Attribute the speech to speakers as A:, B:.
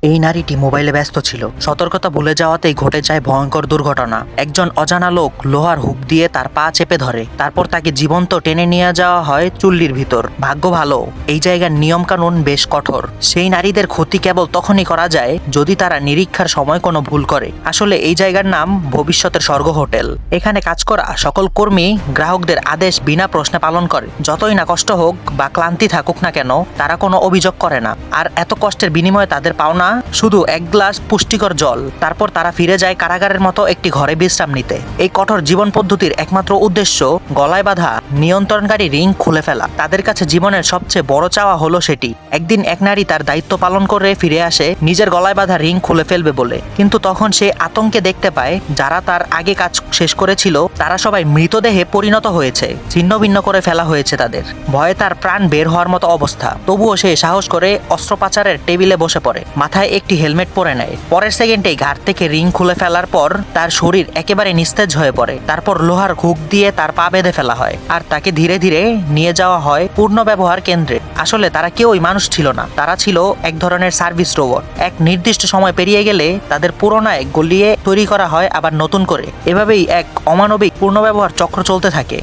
A: এই নারীটি মোবাইলে ব্যস্ত ছিল। সতর্কতা ভুলে যাওয়াতেই ঘটে যায় ভয়ঙ্কর দুর্ঘটনা। একজন অজানা লোক লোহার হুক দিয়ে তার পা চেপে ধরে, তারপর তাকে জীবন্ত টেনে নিয়ে যাওয়া হয় চুল্লির ভিতর। ভাগ্য ভালো, এই জায়গার নিয়ম কানুন বেশ কঠোর। সেই নারীদের ক্ষতি কেবল তখনই করা যায় যদি তারা নিরীক্ষার সময় কোনো ভুল করে। আসলে এই জায়গার নাম ভবিষ্যতের স্বর্গ হোটেল। এখানে কাজ করা সকল কর্মী গ্রাহকদের আদেশ বিনা প্রশ্নে পালন করে। যতই না কষ্ট হোক বা ক্লান্তি থাকুক না কেন, তারা কোনো অভিযোগ করে না। আর এত কষ্টের বিনিময়ে তাদের পাওনা শুধু এক গ্লাস পুষ্টিকর জল। তারপর তারা ফিরে যায় কারাগারের মতো একটি ঘরে বিশ্রাম নিতে। এই কঠোর জীবন পদ্ধতির একমাত্র উদ্দেশ্য গলায় বাঁধা নিয়ন্ত্রণকারী রিং খুলে ফেলা। তাদের কাছে জীবনের সবচেয়ে বড় চাওয়া হলো সেটি। একদিন এক নারী তার দায়িত্ব পালন করে ফিরে আসে নিজের গলায় বাঁধা রিং খুলে ফেলবে বলে, কিন্তু তখন সে আতঙ্কে দেখতে পায় যারা তার আগে কাজ শেষ করেছিল তারা সবাই মৃতদেহে পরিণত হয়েছে, ছিন্ন ভিন্ন করে ফেলা হয়েছে তাদের। ভয়ে তার প্রাণ বের হওয়ার মতো অবস্থা। তবুও সে সাহস করে অস্ত্রোপচারের টেবিলে বসে পড়ে, মাথায় একটি হেলমেট পরে নেয়। পরের সেকেন্ডেই ঘাট থেকে রিং খুলে ফেলার পর তার শরীর একেবারে নিস্তেজ হয়ে পড়ে। তারপর লোহার হুক দিয়ে তার পা বেঁধে ফেলা হয় আর তাকে ধীরে ধীরে নিয়ে যাওয়া হয় পূর্ণ ব্যবহার কেন্দ্রে। আসলে তারা কেউই মানুষ ছিল না, তারা ছিল এক ধরনের সার্ভিস রোবট। এক নির্দিষ্ট সময় পেরিয়ে গেলে তাদের পুরোনায় গলিয়ে তৈরি করা হয় আবার নতুন করে। এভাবেই এক অমানবিক পূর্ণ ব্যবহার চক্র চলতে থাকে।